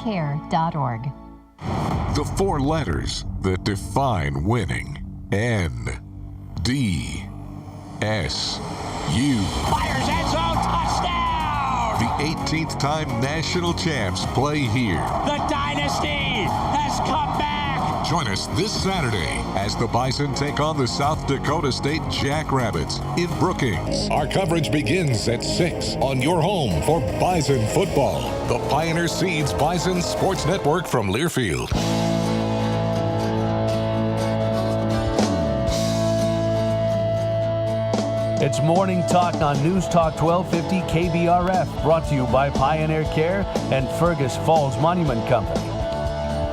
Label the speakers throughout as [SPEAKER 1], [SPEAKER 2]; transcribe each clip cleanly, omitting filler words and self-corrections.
[SPEAKER 1] pioneercare.org.
[SPEAKER 2] The four letters that define winning. N-D-S-U.
[SPEAKER 3] Fires end zone, touchdown!
[SPEAKER 2] The 18th time national champs play here.
[SPEAKER 3] The dynasty has come back!
[SPEAKER 2] Join us this Saturday as the Bison take on the South Dakota State Jackrabbits in Brookings. Our coverage begins at 6 on your home for Bison football. The Pioneer Seeds Bison Sports Network from Learfield.
[SPEAKER 4] It's Morning Talk on News Talk 1250 KBRF, brought to you by Pioneer Care and Fergus Falls Monument Company.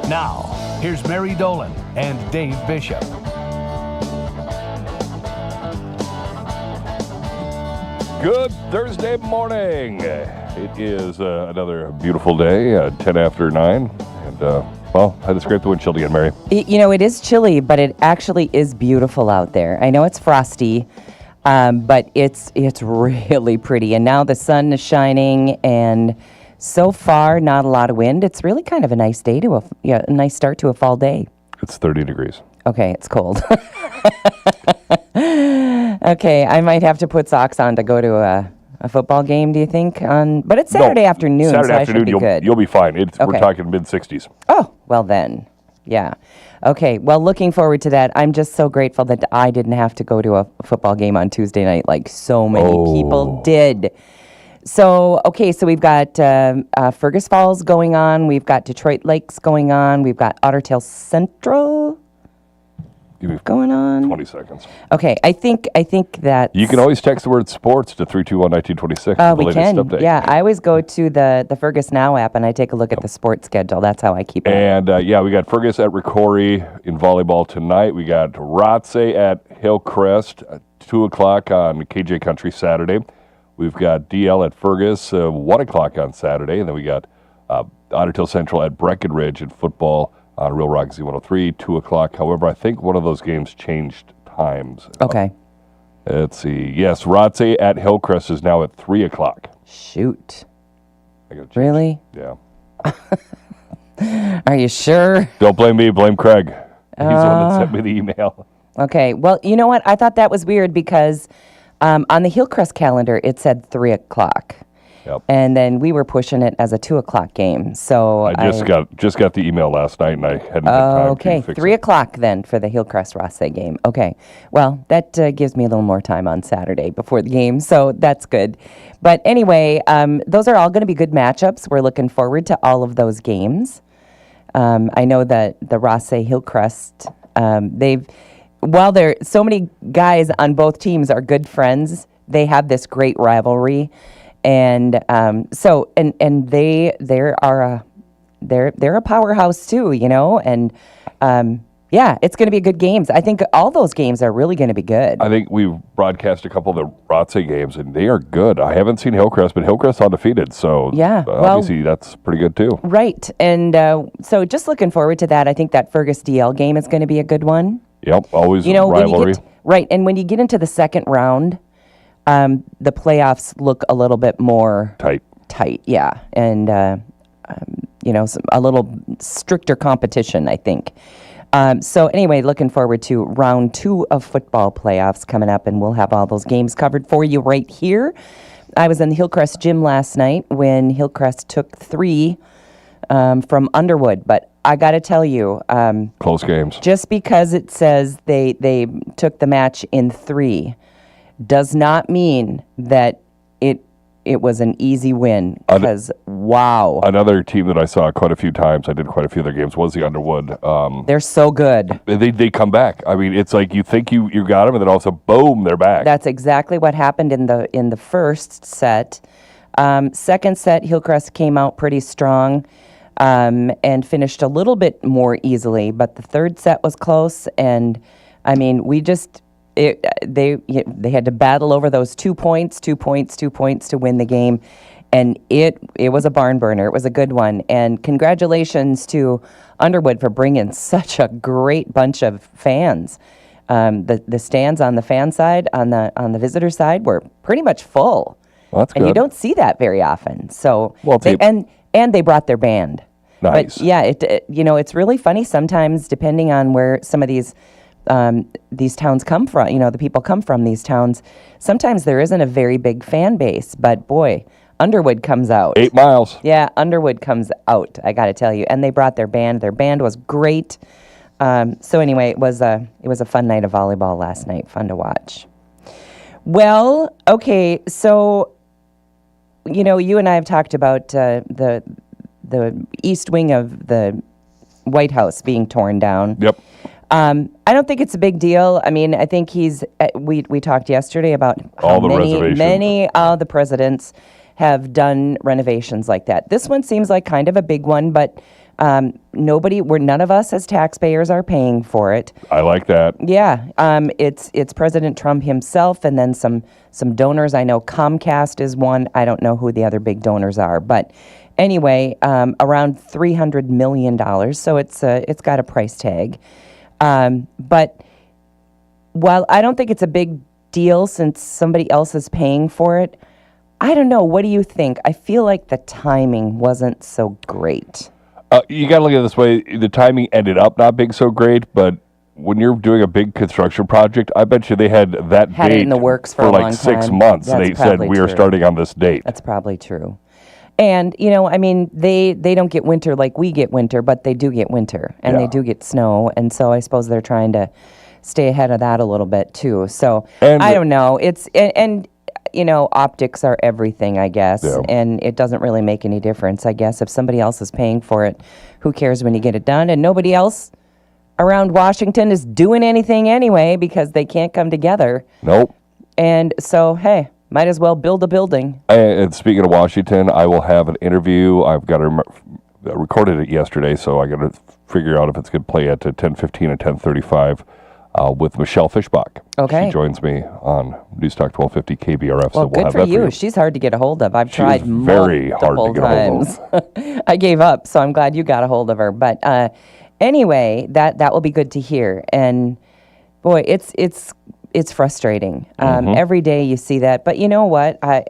[SPEAKER 4] Now, here's Mary Dolan and Dave Bishop.
[SPEAKER 5] Good Thursday morning. It is another beautiful day, 10 after 9. And, well, I had to scrape the windshield again, Mary.
[SPEAKER 6] It is chilly, but it actually is beautiful out there. I know it's frosty. But it's really pretty. And now the sun is shining, and so far, not a lot of wind. It's really kind of a nice day a nice start to a fall day.
[SPEAKER 5] It's 30 degrees.
[SPEAKER 6] Okay, it's cold. Okay, I might have to put socks on to go to a football game, do you think? But it's Saturday afternoon,
[SPEAKER 5] Saturday
[SPEAKER 6] so
[SPEAKER 5] afternoon,
[SPEAKER 6] I should be good.
[SPEAKER 5] You'll be fine.
[SPEAKER 6] Okay.
[SPEAKER 5] We're talking mid-60s.
[SPEAKER 6] Oh, well then. Yeah. Okay, well, looking forward to that. I'm just so grateful that I didn't have to go to a football game on Tuesday night like so many people did. So, okay, so we've got Fergus Falls going on. We've got Detroit Lakes going on. We've got Ottertail Central
[SPEAKER 5] Give me
[SPEAKER 6] going on.
[SPEAKER 5] 20 seconds.
[SPEAKER 6] Okay, I think that...
[SPEAKER 5] You can always text the word sports to 321-1926.
[SPEAKER 6] We can. Update. Yeah, I always go to the Fergus Now app and I take a look at the sports schedule. That's how I keep it.
[SPEAKER 5] And, we got Fergus at Ricori in volleyball tonight. We got Rotse at Hillcrest at 2 o'clock on KJ Country Saturday. We've got DL at Fergus 1 o'clock on Saturday. And then we got Ottertail Central at Breckenridge in football on Real Rock Z103, 2 o'clock. However, I think one of those games changed times.
[SPEAKER 6] Okay.
[SPEAKER 5] Let's see. Yes, Rotse at Hillcrest is now at 3 o'clock.
[SPEAKER 6] Shoot.
[SPEAKER 5] I gotta change.
[SPEAKER 6] Really?
[SPEAKER 5] Yeah.
[SPEAKER 6] Are you sure?
[SPEAKER 5] Don't blame me. Blame Craig. He's the one that sent me the email.
[SPEAKER 6] Okay. Well, you know what? I thought that was weird because on the Hillcrest calendar, it said 3 o'clock.
[SPEAKER 5] Yep.
[SPEAKER 6] And then we were pushing it as a 2 o'clock game. So
[SPEAKER 5] I just got the email last night, and I hadn't had time to fix
[SPEAKER 6] 3
[SPEAKER 5] it.
[SPEAKER 6] o'clock then for the Hillcrest Rosse game. Okay. Well, that gives me a little more time on Saturday before the game, so that's good. But anyway, those are all going to be good matchups. We're looking forward to all of those games. I know that the Rosse Hillcrest, while there so many guys on both teams are good friends, they have this great rivalry. And they're a powerhouse too, and it's going to be good games. I think all those games are really going to be good.
[SPEAKER 5] I think we've broadcast a couple of the Rotse games, and they are good. I haven't seen Hillcrest, but Hillcrest's undefeated, so obviously that's pretty good too.
[SPEAKER 6] Right, and so just looking forward to that. I think that Fergus DL game is going to be a good one.
[SPEAKER 5] Yep, always rivalry.
[SPEAKER 6] And when you get into the second round, the playoffs look a little bit more tight, yeah, and a little stricter competition, I think. So anyway, looking forward to round 2 of football playoffs coming up, and we'll have all those games covered for you right here. I was in the Hillcrest gym last night when Hillcrest took 3 from Underwood, but I got to tell you,
[SPEAKER 5] close games.
[SPEAKER 6] Just because it says they took the match in 3. Does not mean that it was an easy win, because, wow.
[SPEAKER 5] Another team that I saw quite a few times, I did quite a few of their games, was the Underwood.
[SPEAKER 6] They're so good.
[SPEAKER 5] They come back. I mean, it's like you think you got them, and then also, boom, they're back.
[SPEAKER 6] That's exactly what happened in the first set. Second set, Hillcrest came out pretty strong and finished a little bit more easily, but the third set was close, and, I mean, they had to battle over those 2 points to win the game, and it was a barn burner. It was a good one, and congratulations to Underwood for bringing such a great bunch of fans. The stands on the fan side, on the visitor side, were pretty much full.
[SPEAKER 5] Well, that's
[SPEAKER 6] and
[SPEAKER 5] good.
[SPEAKER 6] You don't see that very often. So
[SPEAKER 5] well,
[SPEAKER 6] they brought their band.
[SPEAKER 5] Nice.
[SPEAKER 6] But yeah, it's really funny sometimes, depending on where some of these towns come from. The people come from these towns. Sometimes there isn't a very big fan base, but boy, Underwood comes out.
[SPEAKER 5] 8 miles.
[SPEAKER 6] Yeah, Underwood comes out, I got to tell you. And they brought their band. Their band was great. So anyway, it was a fun night of volleyball last night. Fun to watch. Well, okay, so, you and I have talked about the east wing of the White House being torn down.
[SPEAKER 5] Yep.
[SPEAKER 6] I don't think it's a big deal. I mean, I think we talked yesterday about how
[SPEAKER 5] All the renovations.
[SPEAKER 6] many of the presidents have done renovations like that. This one seems like kind of a big one, but none of us as taxpayers are paying for it.
[SPEAKER 5] I like that.
[SPEAKER 6] Yeah, it's President Trump himself, and then some donors. I know Comcast is one. I don't know who the other big donors are, but anyway, around $300 million. So it's got a price tag. But while I don't think it's a big deal since somebody else is paying for it, I don't know. What do you think? I feel like the timing wasn't so great.
[SPEAKER 5] You got to look at it this way. The timing ended up not being so great, but when you're doing a big construction project, I bet you they had that
[SPEAKER 6] Had
[SPEAKER 5] date
[SPEAKER 6] it in the works for a
[SPEAKER 5] like
[SPEAKER 6] long
[SPEAKER 5] 6
[SPEAKER 6] time.
[SPEAKER 5] months.
[SPEAKER 6] That's
[SPEAKER 5] They said
[SPEAKER 6] probably
[SPEAKER 5] we are
[SPEAKER 6] true.
[SPEAKER 5] starting on this date.
[SPEAKER 6] That's probably true. And, I mean, they don't get winter like we get winter, but they do get winter, and
[SPEAKER 5] Yeah.
[SPEAKER 6] they do get snow. And so I suppose they're trying to stay ahead of that a little bit, too. So
[SPEAKER 5] And-
[SPEAKER 6] I don't know. And optics are everything, I guess.
[SPEAKER 5] Yeah.
[SPEAKER 6] And it doesn't really make any difference, I guess. If somebody else is paying for it, who cares when you get it done? And nobody else around Washington is doing anything anyway because they can't come together.
[SPEAKER 5] Nope.
[SPEAKER 6] And so, hey, might as well build a building.
[SPEAKER 5] And speaking of Washington, I will have an interview. I've got to recorded it yesterday, so I got to figure out if it's going to play at 10:15 and 10:35 with Michelle Fischbach.
[SPEAKER 6] Okay.
[SPEAKER 5] She joins me on News Talk 1250 KBRF.
[SPEAKER 6] Well,
[SPEAKER 5] so we'll
[SPEAKER 6] good
[SPEAKER 5] have
[SPEAKER 6] for
[SPEAKER 5] that
[SPEAKER 6] you. She's hard to get a hold of. I've tried
[SPEAKER 5] very hard to
[SPEAKER 6] multiple
[SPEAKER 5] get a hold of.
[SPEAKER 6] times. I gave up, so I'm glad you got a hold of her. But anyway, that will be good to hear. And boy, it's frustrating. Every day you see that. But you know what? I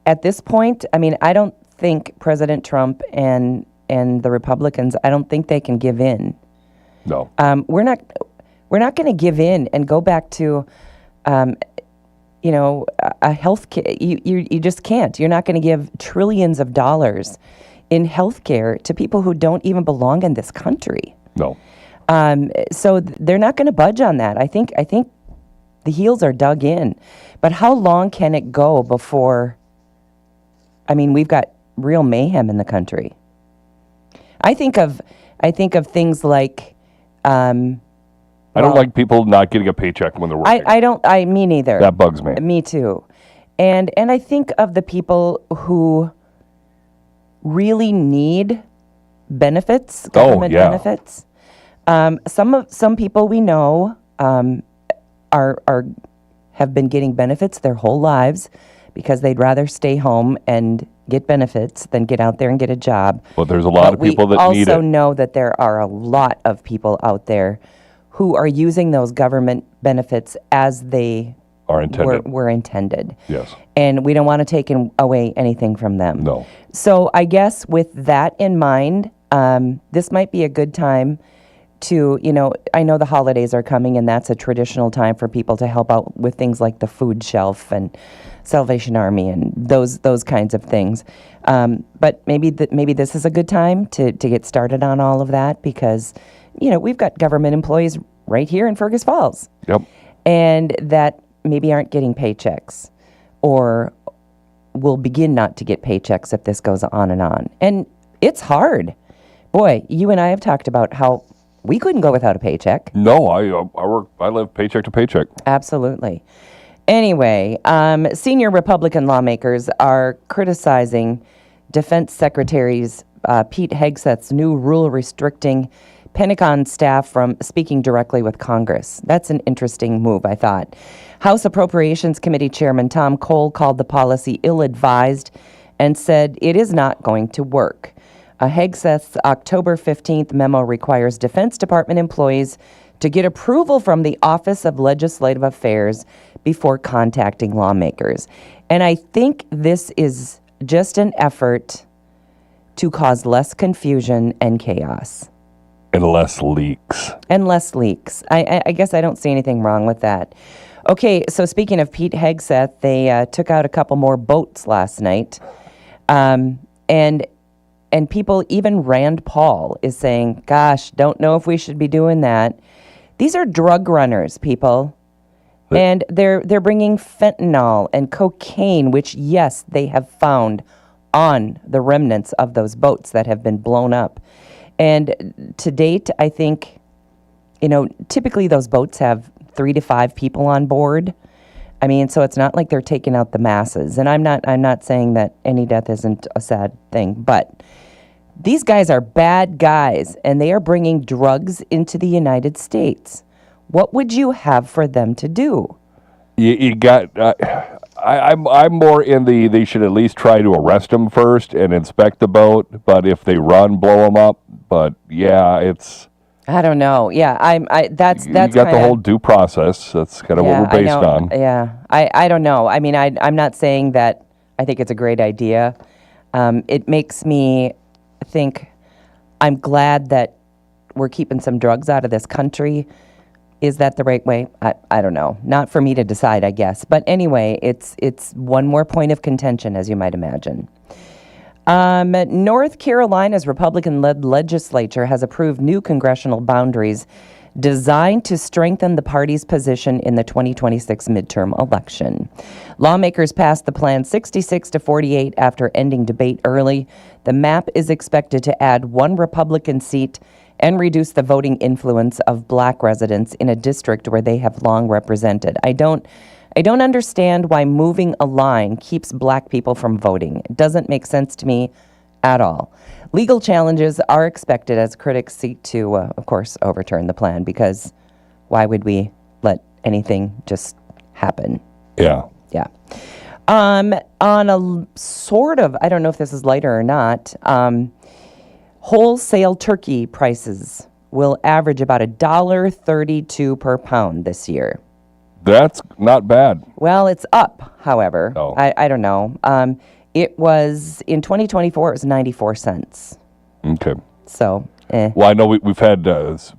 [SPEAKER 6] at this point, I mean, I don't think President Trump and the Republicans, I don't think they can give in.
[SPEAKER 5] No.
[SPEAKER 6] We're not going to give in and go back to, a health care. You just can't. You're not going to give trillions of dollars in health care to people who don't even belong in this country.
[SPEAKER 5] No.
[SPEAKER 6] So they're not going to budge on that. I think the heels are dug in. But how long can it go before? I mean, we've got real mayhem in the country. I think of things like.
[SPEAKER 5] I don't like people not getting a paycheck when they're working.
[SPEAKER 6] Me neither.
[SPEAKER 5] That bugs me.
[SPEAKER 6] Me too. And I think of the people who really need benefits, government
[SPEAKER 5] yeah.
[SPEAKER 6] benefits. Some people we know have been getting benefits their whole lives because they'd rather stay home and get benefits than get out there and get a job.
[SPEAKER 5] But there's a lot of people that need it.
[SPEAKER 6] We also know that there are a lot of people out there who are using those government benefits as they
[SPEAKER 5] Are intended.
[SPEAKER 6] were intended.
[SPEAKER 5] Yes.
[SPEAKER 6] And we don't want to take away anything from them.
[SPEAKER 5] No.
[SPEAKER 6] So I guess with that in mind, this might be a good time to, I know the holidays are coming, and that's a traditional time for people to help out with things like the food shelf and Salvation Army and those kinds of things. But maybe this is a good time to get started on all of that because, we've got government employees right here in Fergus Falls.
[SPEAKER 5] Yep.
[SPEAKER 6] And that maybe aren't getting paychecks or will begin not to get paychecks if this goes on. And it's hard. Boy, you and I have talked about how we couldn't go without a paycheck.
[SPEAKER 5] No, I live paycheck to paycheck.
[SPEAKER 6] Absolutely. Anyway, senior Republican lawmakers are criticizing Defense Secretary Pete Hegseth's new rule restricting Pentagon staff from speaking directly with Congress. That's an interesting move, I thought. House Appropriations Committee Chairman Tom Cole called the policy ill-advised and said it is not going to work. Hegseth's October 15th memo requires Defense Department employees to get approval from the Office of Legislative Affairs before contacting lawmakers. And I think this is just an effort to cause less confusion and chaos.
[SPEAKER 5] And less leaks.
[SPEAKER 6] I guess I don't see anything wrong with that. Okay, so speaking of Pete Hegseth, they took out a couple more boats last night. And people, even Rand Paul is saying, gosh, don't know if we should be doing that. These are drug runners, people. And they're bringing fentanyl and cocaine, which, yes, they have found on the remnants of those boats that have been blown up. And to date, I think, typically those boats have 3 to 5 people on board. I mean, so it's not like they're taking out the masses. And I'm not saying that any death isn't a sad thing, but these guys are bad guys, and they are bringing drugs into the United States. What would you have for them to do?
[SPEAKER 5] You got. I'm more in they should at least try to arrest them first and inspect the boat. But if they run, blow them up. But yeah, it's.
[SPEAKER 6] I don't know. Yeah, that's
[SPEAKER 5] you got the whole due process. That's kind of what we're based on.
[SPEAKER 6] Yeah, I don't know. I mean, I'm not saying that I think it's a great idea. It makes me think I'm glad that we're keeping some drugs out of this country. Is that the right way? I don't know. Not for me to decide, I guess. But anyway, it's one more point of contention, as you might imagine. North Carolina's Republican-led legislature has approved new congressional boundaries designed to strengthen the party's position in the 2026 midterm election. Lawmakers passed the plan 66-48 after ending debate early. The map is expected to add 1 Republican seat and reduce the voting influence of black residents in a district where they have long represented. I don't understand why moving a line keeps black people from voting. It doesn't make sense to me at all. Legal challenges are expected as critics seek to, of course, overturn the plan, because why would we let anything just happen?
[SPEAKER 5] Yeah.
[SPEAKER 6] Yeah. On a sort of, I don't know if this is lighter or not, wholesale turkey prices will average about $1.32 per pound this year.
[SPEAKER 5] That's not bad.
[SPEAKER 6] Well, it's up, however.
[SPEAKER 5] Oh.
[SPEAKER 6] I don't know. It was, in 2024, it was 94 cents.
[SPEAKER 5] Okay.
[SPEAKER 6] So,
[SPEAKER 5] Well, I know we've had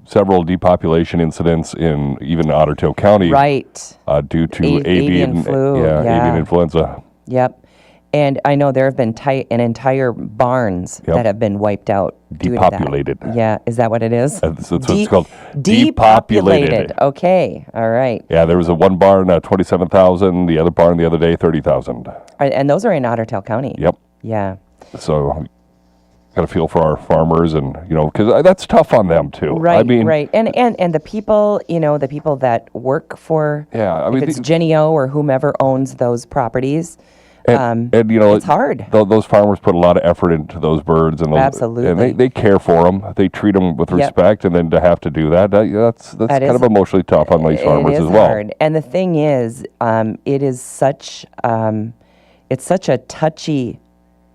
[SPEAKER 5] several depopulation incidents in even Otter Tail County.
[SPEAKER 6] Right.
[SPEAKER 5] Due to
[SPEAKER 6] avian flu.
[SPEAKER 5] Avian influenza.
[SPEAKER 6] Yep. And I know there have been entire barns that have been wiped out.
[SPEAKER 5] Depopulated.
[SPEAKER 6] Yeah, is that what it is?
[SPEAKER 5] That's what it's called.
[SPEAKER 6] Depopulated. Okay, all right.
[SPEAKER 5] Yeah, there was one barn, 27,000. The other barn the other day, 30,000.
[SPEAKER 6] And those are in Otter Tail County.
[SPEAKER 5] Yep.
[SPEAKER 6] Yeah.
[SPEAKER 5] So, got to feel for our farmers, and because that's tough on them too.
[SPEAKER 6] Right.
[SPEAKER 5] I mean,
[SPEAKER 6] right. And the people, the people that work for.
[SPEAKER 5] Yeah, I mean,
[SPEAKER 6] if it's Genio or whomever owns those properties.
[SPEAKER 5] And
[SPEAKER 6] it's hard.
[SPEAKER 5] Those farmers put a lot of effort into those birds, and
[SPEAKER 6] absolutely,
[SPEAKER 5] and they care for them. They treat them with respect, and then to have to do that's kind of emotionally tough on these farmers as well.
[SPEAKER 6] Hard. And the thing is, it is such a touchy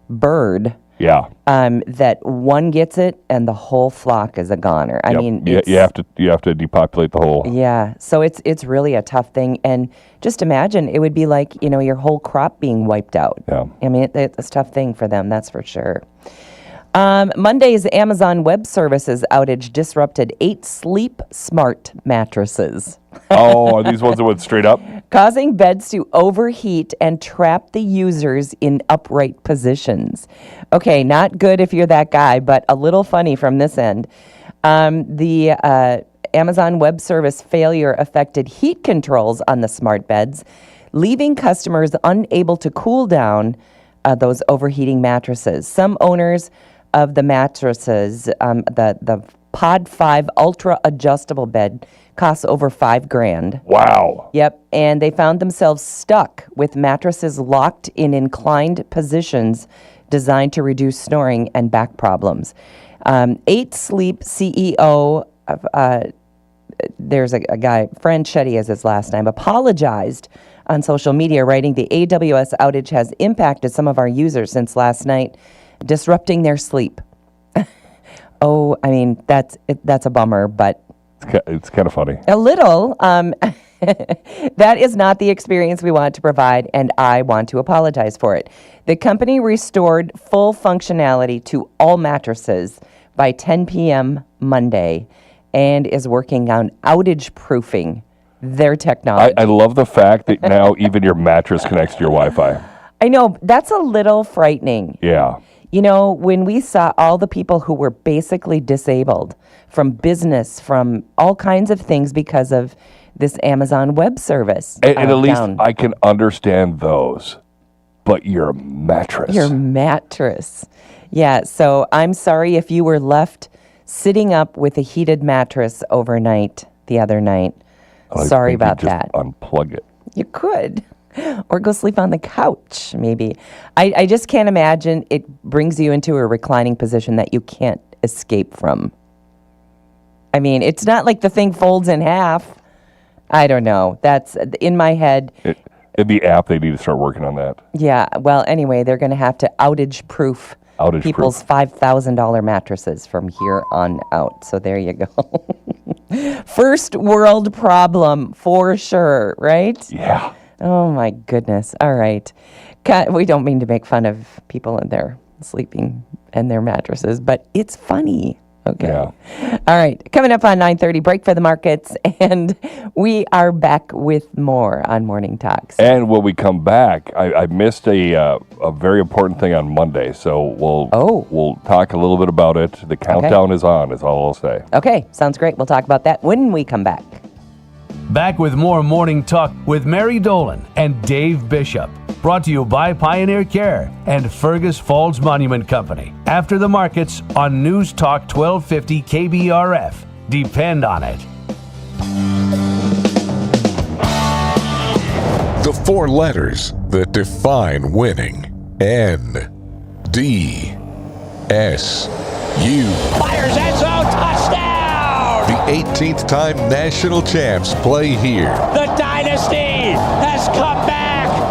[SPEAKER 6] bird.
[SPEAKER 5] Yeah.
[SPEAKER 6] That one gets it and the whole flock is a goner. I mean,
[SPEAKER 5] you have to depopulate the whole.
[SPEAKER 6] Yeah. So it's really a tough thing, and just imagine it would be like your whole crop being wiped out.
[SPEAKER 5] Yeah.
[SPEAKER 6] I mean, it's a tough thing for them, that's for sure. Monday's Amazon Web Services outage disrupted 8 Sleep Smart mattresses.
[SPEAKER 5] Oh, are these ones that went straight up?
[SPEAKER 6] Causing beds to overheat and trap the users in upright positions. Okay, not good if you're that guy, but a little funny from this end. The Amazon Web Service failure affected heat controls on the smart beds, leaving customers unable to cool down those overheating mattresses. Some owners of the mattresses, the Pod 5 Ultra Adjustable Bed costs over $5,000.
[SPEAKER 5] Wow.
[SPEAKER 6] Yep, and they found themselves stuck with mattresses locked in inclined positions designed to reduce snoring and back problems. 8 Sleep CEO, there's a guy, Fran Shetty is his last name, apologized on social media, writing, "The AWS outage has impacted some of our users since last night, disrupting their sleep." Oh, I mean, that's a bummer, but
[SPEAKER 5] It's kind of funny.
[SPEAKER 6] A little. That is not the experience we want to provide, and I want to apologize for it. The company restored full functionality to all mattresses by 10 p.m. Monday and is working on outage proofing their technology.
[SPEAKER 5] I love the fact that now even your mattress connects to your Wi-Fi.
[SPEAKER 6] I know, that's a little frightening.
[SPEAKER 5] Yeah.
[SPEAKER 6] You know, when we saw all the people who were basically disabled from business, from all kinds of things because of this Amazon Web Service.
[SPEAKER 5] And at least I can understand those. But your mattress.
[SPEAKER 6] Your mattress. Yeah, so I'm sorry if you were left sitting up with a heated mattress overnight the other night. Sorry about that.
[SPEAKER 5] Unplug it.
[SPEAKER 6] You could. Or go sleep on the couch, maybe. I just can't imagine it brings you into a reclining position that you can't escape from. I mean, it's not like the thing folds in half. I don't know. That's in my head.
[SPEAKER 5] In the app, they need to start working on that.
[SPEAKER 6] Yeah. Well, anyway, they're going to have to outage-proof people's $5,000 mattresses from here on out. So there you go. First world problem for sure, right?
[SPEAKER 5] Yeah.
[SPEAKER 6] Oh, my goodness. All right. We don't mean to make fun of people in their sleeping and their mattresses, but it's funny. Okay.
[SPEAKER 5] Yeah.
[SPEAKER 6] All right. Coming up on 9:30, break for the markets, and we are back with more on Morning Talks.
[SPEAKER 5] And when we come back, I missed a very important thing on Monday, so we'll talk a little bit about it. The countdown is on, is all I'll say.
[SPEAKER 6] Okay. Sounds great. We'll talk about that when we come back.
[SPEAKER 4] Back with more Morning Talk with Mary Dolan and Dave Bishop. Brought to you by Pioneer Care and Fergus Falls Monument Company. After the markets on News Talk 1250 KBRF. Depend on it.
[SPEAKER 2] The four letters that define winning. N-D-S-U.
[SPEAKER 3] Fires end zone, touchdown!
[SPEAKER 2] The 18th time national champs play here.
[SPEAKER 3] The dynasty has come back!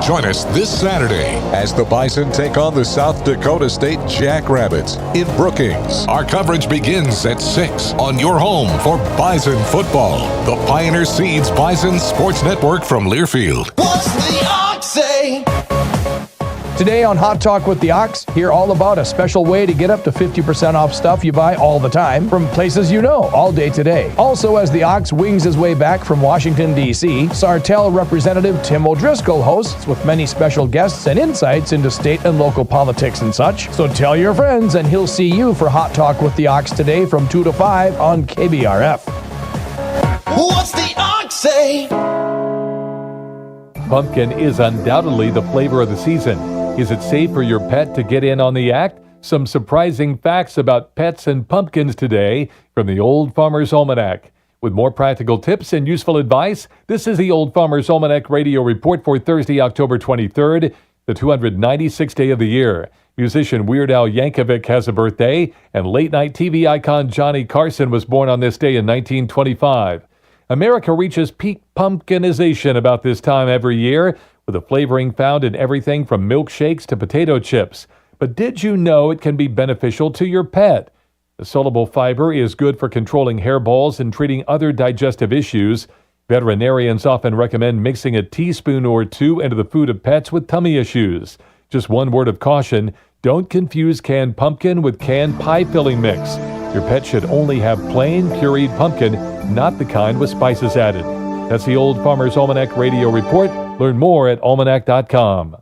[SPEAKER 2] Join us this Saturday as the Bison take on the South Dakota State Jackrabbits in Brookings. Our coverage begins at 6 on your home for Bison football. The Pioneer Seeds Bison Sports Network from Learfield.
[SPEAKER 1] What's the ox say?
[SPEAKER 7] Today on Hot Talk with the Ox, hear all about a special way to get up to 50% off stuff you buy all the time from places you know all day today. Also, as the Ox wings his way back from Washington, D.C., Sartell Representative Tim O'Driscoll hosts with many special guests and insights into state and local politics and such. So tell your friends and he'll see you for Hot Talk with the Ox today from 2 to 5 on KBRF.
[SPEAKER 1] What's the ox say?
[SPEAKER 8] Pumpkin is undoubtedly the flavor of the season. Is it safe for your pet to get in on the act? Some surprising facts about pets and pumpkins today from the Old Farmer's Almanac. With more practical tips and useful advice, this is the Old Farmer's Almanac Radio Report for Thursday, October 23rd, the 296th day of the year. Musician Weird Al Yankovic has a birthday, and late-night TV icon Johnny Carson was born on this day in 1925. America reaches peak pumpkinization about this time every year, with a flavoring found in everything from milkshakes to potato chips. But did you know it can be beneficial to your pet? The soluble fiber is good for controlling hairballs and treating other digestive issues. Veterinarians often recommend mixing a teaspoon or two into the food of pets with tummy issues. Just one word of caution, don't confuse canned pumpkin with canned pie filling mix. Your pet should only have plain pureed pumpkin, not the kind with spices added. That's the Old Farmer's Almanac Radio Report. Learn more at almanac.com.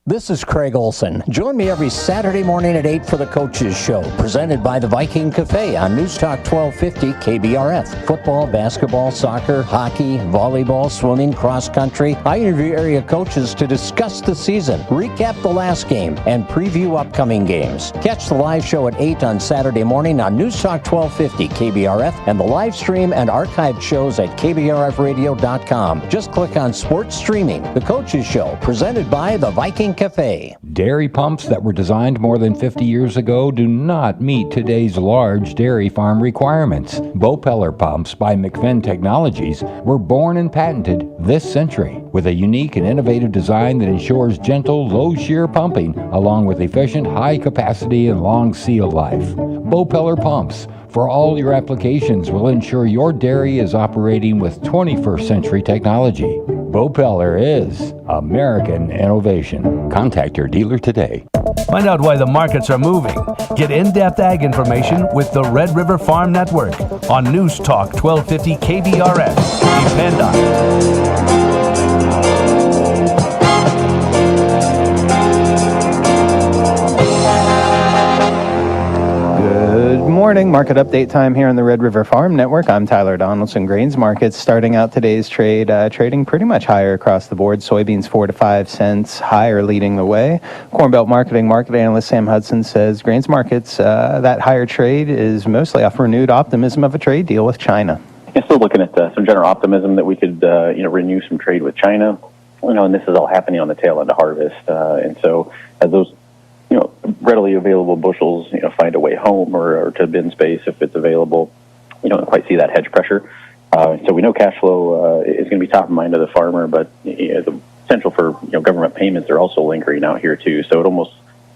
[SPEAKER 9] This is Craig Olson. Join me every Saturday morning at 8 for the Coaches Show, presented by the Viking Cafe on News Talk 1250 KBRF. Football, basketball, soccer, hockey, volleyball, swimming, cross country. I interview area coaches to discuss the season, recap the last game, and preview upcoming games. Catch the live show at 8 on Saturday morning on News Talk 1250 KBRF and the live stream and archived shows at KBRFradio.com. Just click on Sports Streaming. The Coaches Show, presented by the Viking Cafe.
[SPEAKER 10] Dairy pumps that were designed more than 50 years ago do not meet today's large dairy farm requirements. Bopeller pumps by McFinn Technologies were born and patented this century with a unique and innovative design that ensures gentle, low-shear pumping along with efficient, high capacity and long seal life. Bopeller Pumps for all your applications will ensure your dairy is operating with 21st century technology. Bopeller is American innovation. Contact your dealer today.
[SPEAKER 4] Find out why the markets are moving. Get in-depth ag information with the Red River Farm Network on News Talk 1250 KBRF. Depend on it.
[SPEAKER 11] Good morning. Market update time here on the Red River Farm Network. I'm Tyler Donaldson. Grains markets starting out today's trade, trading pretty much higher across the board. Soybeans 4 to 5 cents higher, leading the way. Corn Belt market analyst Sam Hudson says grains markets, that higher trade is mostly off renewed optimism of a trade deal with China.
[SPEAKER 12] Yeah, still looking at some general optimism that we could, renew some trade with China. And this is all happening on the tail end of harvest, and so as those readily available bushels, find a way home or to bin space if it's available. We don't quite see that hedge pressure. So we know cash flow is going to be top of mind to the farmer, but the potential for government payments are also lingering out here too. So it almost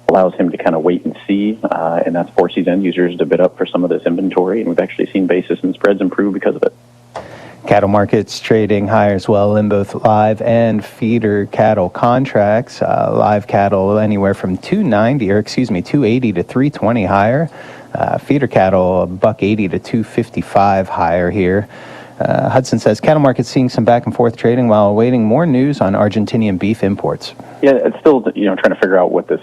[SPEAKER 12] allows him to kind of wait and see, and that's forces end users to bid up for some of this inventory. And we've actually seen basis and spreads improve because of it.
[SPEAKER 11] Cattle markets trading higher as well in both live and feeder cattle contracts. Live cattle anywhere from 280 to 320 higher. Feeder cattle $180 to 255 higher here. Hudson says cattle market's seeing some back and forth trading while awaiting more news on Argentinian beef imports.
[SPEAKER 12] Yeah, it's still trying to figure out what this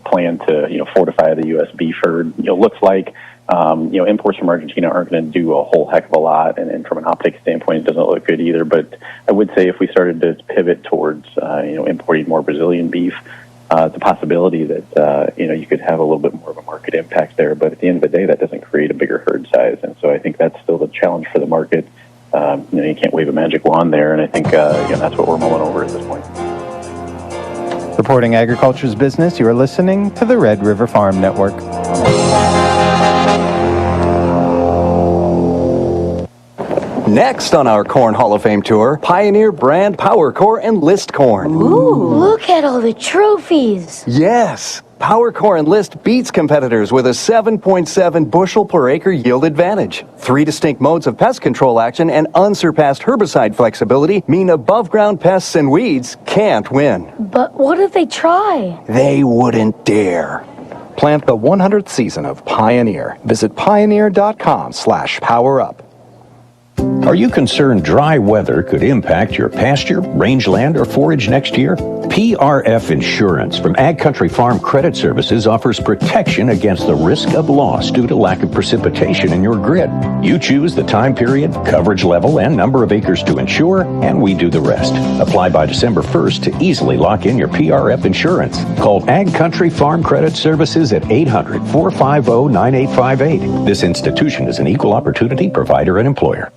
[SPEAKER 12] plan to fortify the U.S. beef herd looks like. Imports from Argentina aren't going to do a whole heck of a lot, and from an optics standpoint, it doesn't look good either. But I would say if we started to pivot towards, importing more Brazilian beef, it's a possibility that, you could have a little bit more of a market impact there. But at the end of the day, that doesn't create a bigger herd size. And so I think that's still the challenge for the market. You can't wave a magic wand there, and I think, that's what we're mulling over at this point.
[SPEAKER 11] Reporting agriculture's business, you are listening to the Red River Farm Network.
[SPEAKER 13] Next on our Corn Hall of Fame tour, Pioneer brand Power Core Enlist corn.
[SPEAKER 14] Ooh, look at all the trophies.
[SPEAKER 13] Yes, Power Core Enlist beats competitors with a 7.7 bushel per acre yield advantage. 3 distinct modes of pest control action and unsurpassed herbicide flexibility mean above ground pests and weeds can't win.
[SPEAKER 14] But what if they try?
[SPEAKER 13] They wouldn't dare. Plant the 100th season of Pioneer. Visit pioneer.com/powerup.
[SPEAKER 15] Are you concerned dry weather could impact your pasture, rangeland, or forage next year? PRF Insurance from Ag Country Farm Credit Services offers protection against the risk of loss due to lack of precipitation in your grid. You choose the time period, coverage level, and number of acres to insure, and we do the rest. Apply by December 1st to easily lock in your PRF insurance. Call Ag Country Farm Credit Services at 800-450-9858. This institution is an equal opportunity provider and employer.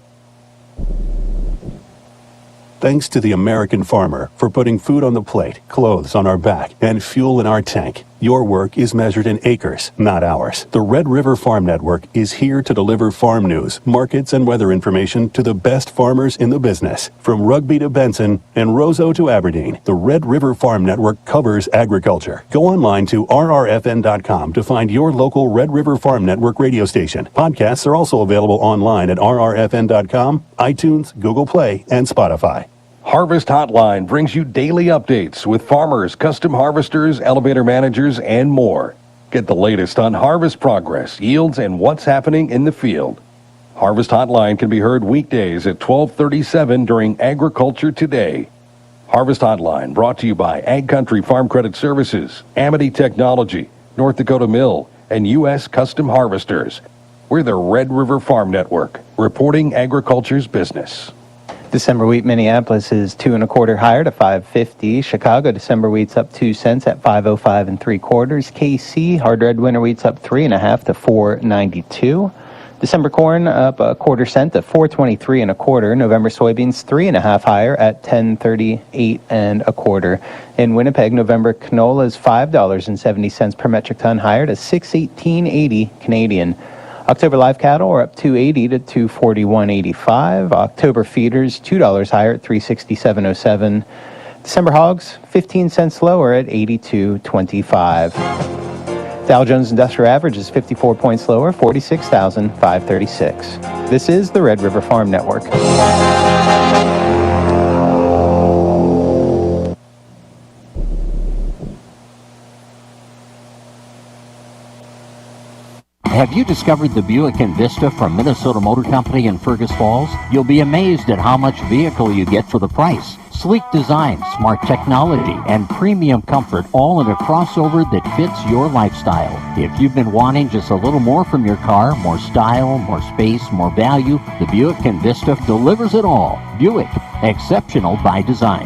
[SPEAKER 16] Thanks to the American farmer for putting food on the plate, clothes on our back, and fuel in our tank. Your work is measured in acres, not hours. The Red River Farm Network is here to deliver farm news, markets, and weather information to the best farmers in the business. From Rugby to Benson and Roseau to Aberdeen, the Red River Farm Network covers agriculture. Go online to rrfn.com to find your local Red River Farm Network radio station. Podcasts are also available online at rrfn.com, iTunes, Google Play, and Spotify.
[SPEAKER 17] Harvest Hotline brings you daily updates with farmers, custom harvesters, elevator managers, and more. Get the latest on harvest progress, yields, and what's happening in the field. Harvest Hotline can be heard weekdays at 12:37 during Agriculture Today. Harvest Hotline brought to you by Ag Country Farm Credit Services, Amity Technology, North Dakota Mill, and U.S. Custom Harvesters. We're the Red River Farm Network, reporting agriculture's business.
[SPEAKER 11] December wheat Minneapolis is 2 1/4 higher to $5.50. Chicago December wheat's up 2 cents at $5.05 3/4. KC hard red winter wheat's up 3 1/2 to $4.92. December corn up 1/4 cent to $4.23 1/4. November soybeans 3 1/2 higher at $10.38 1/4. In Winnipeg, November canola is $5.70 per metric ton higher to $6.1880 Canadian. October live cattle are up $2.80 to $241.85. October feeders $2 higher at $367.07. December hogs 15 cents lower at $82.25. Dow Jones Industrial Average is 54 points lower, 46,536. This is the Red River Farm Network.
[SPEAKER 9] Have you discovered the Buick Envista from Minnesota Motor Company in Fergus Falls? You'll be amazed at how much vehicle you get for the price. Sleek design, smart technology, and premium comfort, all in a crossover that fits your lifestyle. If you've been wanting just a little more from your car, more style, more space, more value, the Buick Envista delivers it all. Buick, exceptional by design.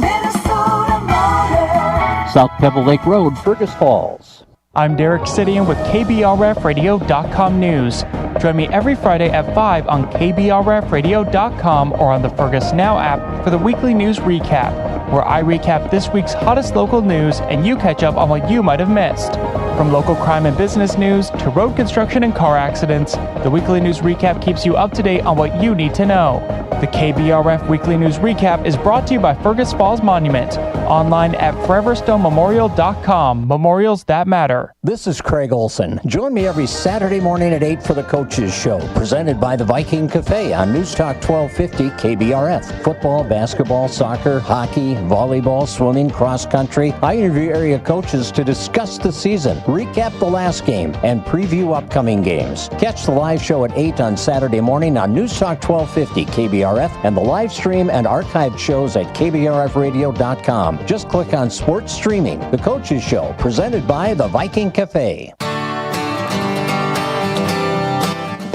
[SPEAKER 9] Minnesota Motor. South Pebble Lake Road, Fergus Falls.
[SPEAKER 18] I'm Derek Sidian with KBRFradio.com News. Join me every Friday at 5 on KBRFradio.com or on the Fergus Now app for the weekly news recap, where I recap this week's hottest local news and you catch up on what you might have missed. From local crime and business news to road construction and car accidents, the weekly news recap keeps you up to date on what you need to know. The KBRF Weekly News Recap is brought to you by Fergus Falls Monument, online at foreverstonемemorial.com. Memorials that matter.
[SPEAKER 9] This is Craig Olson. Join me every Saturday morning at 8 for the Coaches Show, presented by the Viking Cafe on News Talk 1250 KBRF. Football, basketball, soccer, hockey, volleyball, swimming, cross country. I interview area coaches to discuss the season, recap the last game, and preview upcoming games. Catch the live show at 8 on Saturday morning on News Talk 1250 KBRF and the live stream and archived shows at KBRFradio.com. Just click on Sports Streaming. The Coaches Show, presented by the Viking Cafe.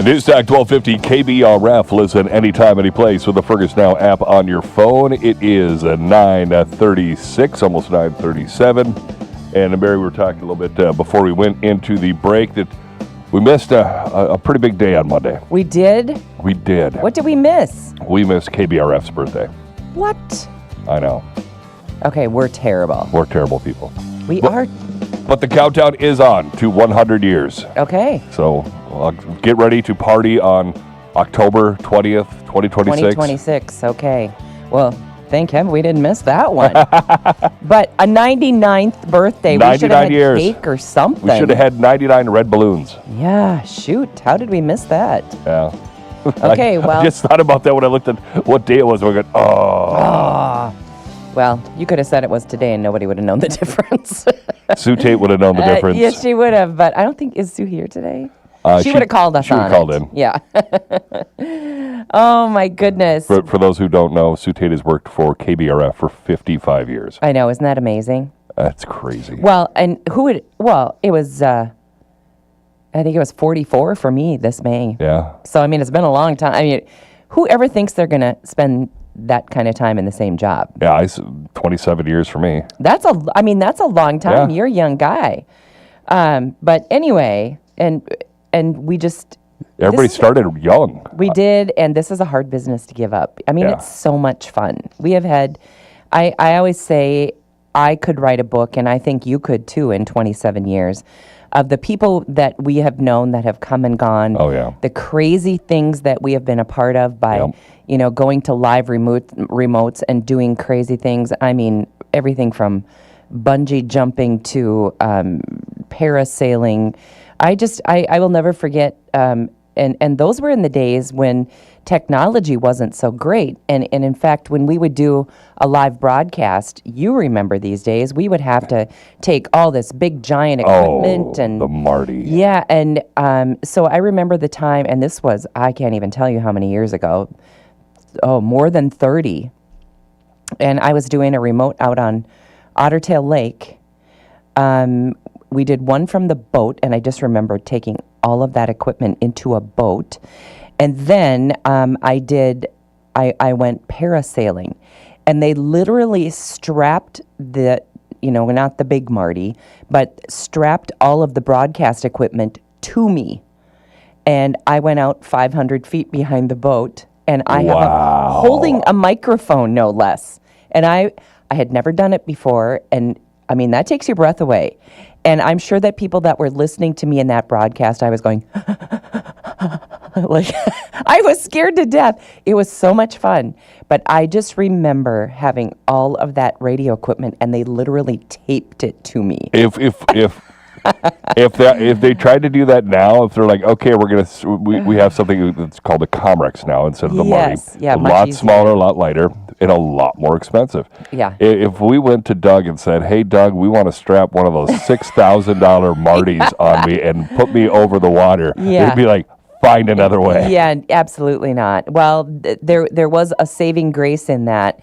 [SPEAKER 5] News Talk 1250 KBRF. Listen anytime, any place with the Fergus Now app on your phone. It is 9:36, almost 9:37. And Mary, we were talking a little bit before we went into the break that we missed a pretty big day on Monday.
[SPEAKER 6] We did?
[SPEAKER 5] We did.
[SPEAKER 6] What did we miss?
[SPEAKER 5] We missed KBRF's birthday.
[SPEAKER 6] What?
[SPEAKER 5] I know.
[SPEAKER 6] Okay, we're terrible.
[SPEAKER 5] We're terrible people.
[SPEAKER 6] We are.
[SPEAKER 5] But the countdown is on to 100 years.
[SPEAKER 6] Okay.
[SPEAKER 5] So get ready to party on October 20th, 2026.
[SPEAKER 6] 2026, okay. Well, thank heaven we didn't miss that one. But a 99th birthday.
[SPEAKER 5] 99
[SPEAKER 6] we should have had
[SPEAKER 5] years.
[SPEAKER 6] cake or something.
[SPEAKER 5] We should have had 99 red balloons.
[SPEAKER 6] Yeah, shoot. How did we miss that?
[SPEAKER 5] Yeah.
[SPEAKER 6] Okay, well.
[SPEAKER 5] I just thought about that when I looked at what day it was. We're going,
[SPEAKER 6] Well, you could have said it was today and nobody would have known the difference.
[SPEAKER 5] Sue Tate would have known the difference.
[SPEAKER 6] Yes, she would have, but I don't think, is Sue here today? She would have called us on it.
[SPEAKER 5] She would have called in.
[SPEAKER 6] Yeah. Oh, my goodness.
[SPEAKER 5] For those who don't know, Sue Tate has worked for KBRF for 55 years.
[SPEAKER 6] I know. Isn't that amazing?
[SPEAKER 5] That's crazy.
[SPEAKER 6] Well, and it was, I think it was 44 for me this May.
[SPEAKER 5] Yeah.
[SPEAKER 6] So, I mean, it's been a long time. I mean, who ever thinks they're going to spend that kind of time in the same job?
[SPEAKER 5] Yeah, 27 years for me.
[SPEAKER 6] That's a long time.
[SPEAKER 5] Yeah.
[SPEAKER 6] You're a young guy. But anyway, and we just...
[SPEAKER 5] Everybody started young.
[SPEAKER 6] We did, and this is a hard business to give up. I mean, It's so much fun. We have had... I always say I could write a book, and I think you could too in 27 years, of the people that we have known that have come and gone.
[SPEAKER 5] Oh, yeah.
[SPEAKER 6] The crazy things that we have been a part of by, going to live remotes and doing crazy things. I mean, everything from bungee jumping to parasailing. I will never forget, and those were in the days when technology wasn't so great. And in fact, when we would do a live broadcast, you remember these days, we would have to take all this big giant equipment and
[SPEAKER 5] the Marty.
[SPEAKER 6] Yeah, and so I remember the time, and this was, I can't even tell you how many years ago. Oh, more than 30. And I was doing a remote out on Ottertail Lake. We did one from the boat, and I just remember taking all of that equipment into a boat. And then I went parasailing, and they literally strapped not the big Marty, but strapped all of the broadcast equipment to me. And I went out 500 feet behind the boat, and I have holding a microphone, no less. And I had never done it before, and I mean, that takes your breath away. And I'm sure that people that were listening to me in that broadcast, I was going, Like, I was scared to death. It was so much fun. But I just remember having all of that radio equipment, and they literally taped it to me.
[SPEAKER 5] If they tried to do that now, if they're like, okay, we have something that's called a Comrex now instead of the Marty.
[SPEAKER 6] Yeah,
[SPEAKER 5] a
[SPEAKER 6] much
[SPEAKER 5] lot
[SPEAKER 6] easier.
[SPEAKER 5] smaller, a lot lighter, and a lot more expensive.
[SPEAKER 6] Yeah.
[SPEAKER 5] If we went to Doug and said, hey, Doug, we want to strap one of those $6,000 Martys on me and put me over the water,
[SPEAKER 6] Yeah.
[SPEAKER 5] they'd be like, find another way.
[SPEAKER 6] Yeah, absolutely not. Well, there was a saving grace in that.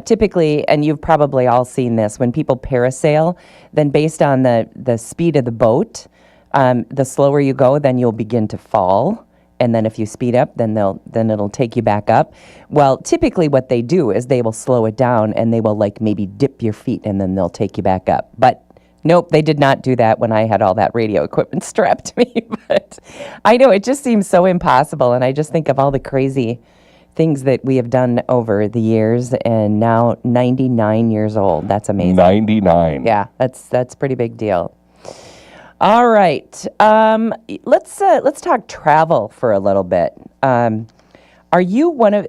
[SPEAKER 6] Typically, and you've probably all seen this, when people parasail, then based on the speed of the boat, the slower you go, then you'll begin to fall. And then if you speed up, then it'll take you back up. Well, typically what they do is they will slow it down and they will like maybe dip your feet and then they'll take you back up. But nope, they did not do that when I had all that radio equipment strapped to me. But I know it just seems so impossible, and I just think of all the crazy things that we have done over the years, and now 99 years old. That's amazing.
[SPEAKER 5] 99.
[SPEAKER 6] Yeah, that's a pretty big deal. All right, let's talk travel for a little bit. Are you one of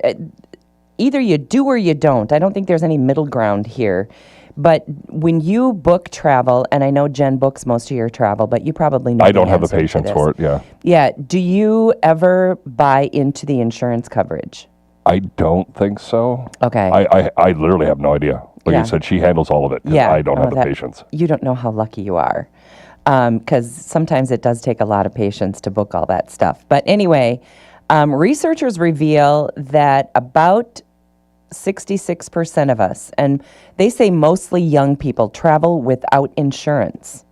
[SPEAKER 6] either you do or you don't? I don't think there's any middle ground here. But when you book travel, and I know Jen books most of your travel, but you probably know
[SPEAKER 5] I don't have the
[SPEAKER 6] answer to
[SPEAKER 5] patience
[SPEAKER 6] this.
[SPEAKER 5] for it, yeah.
[SPEAKER 6] Yeah, do you ever buy into the insurance coverage?
[SPEAKER 5] I don't think so.
[SPEAKER 6] Okay.
[SPEAKER 5] I literally have no idea. Like
[SPEAKER 6] Yeah.
[SPEAKER 5] you said, she handles all of it. 'Cause
[SPEAKER 6] Yeah.
[SPEAKER 5] I don't have the
[SPEAKER 6] that-
[SPEAKER 5] patience.
[SPEAKER 6] You don't know how lucky you are. Because sometimes it does take a lot of patience to book all that stuff. But anyway, researchers reveal that about 66% of us, and they say mostly young people, travel without insurance.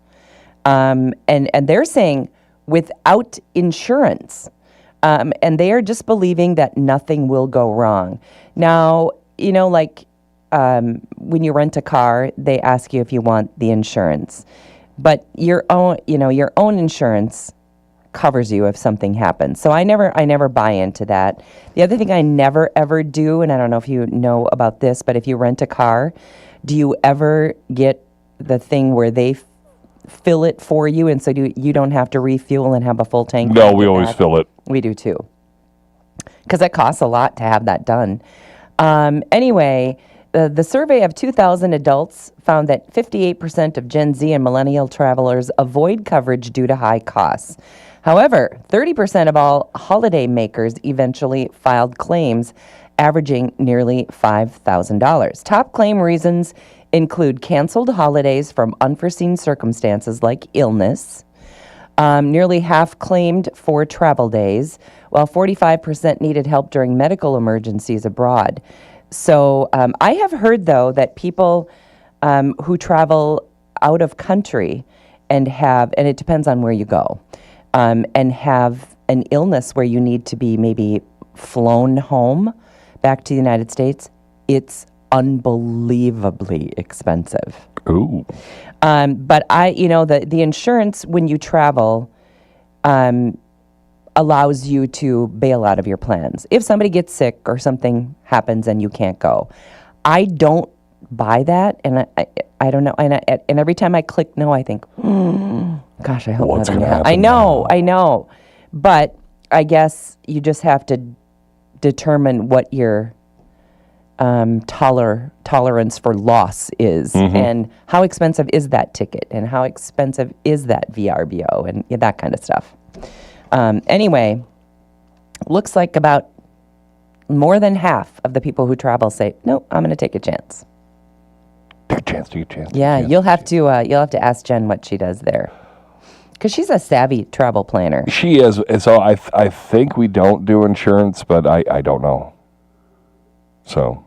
[SPEAKER 6] And they're saying without insurance. And they are just believing that nothing will go wrong. Now, like when you rent a car, they ask you if you want the insurance. But your own insurance covers you if something happens. So I never buy into that. The other thing I never ever do, and I don't know if you know about this, but if you rent a car, do you ever get the thing where they fill it for you, and so you don't have to refuel and have a full tank?
[SPEAKER 5] No, we always fill it.
[SPEAKER 6] We do too, because it costs a lot to have that done. Anyway, the survey of 2,000 adults found that 58% of Gen Z and millennial travelers avoid coverage due to high costs. However, 30% of all holiday makers eventually filed claims, averaging nearly $5,000. Top claim reasons include canceled holidays from unforeseen circumstances like illness. Nearly half claimed for travel days, while 45% needed help during medical emergencies abroad. So I have heard, though, that people who travel out of country and it depends on where you go, and have an illness where you need to be maybe flown home back to the United States, it's unbelievably expensive.
[SPEAKER 5] Ooh.
[SPEAKER 6] But the insurance when you travel allows you to bail out of your plans. If somebody gets sick or something happens and you can't go. I don't buy that, and I don't know. And every time I click no, I think, gosh, I hope
[SPEAKER 5] What's
[SPEAKER 6] nothing
[SPEAKER 5] gonna
[SPEAKER 6] happens.
[SPEAKER 5] happen
[SPEAKER 6] I know. But I guess you just have to determine what your tolerance for loss is, and how expensive is that ticket, and how expensive is that VRBO, and that kind of stuff. Anyway, looks like about more than half of the people who travel say, "No, I'm going to take a chance."
[SPEAKER 5] Take a chance.
[SPEAKER 6] Yeah, you'll have to ask Jen what she does there, because she's a savvy travel planner.
[SPEAKER 5] She is. And so I think we don't do insurance, but I don't know. So.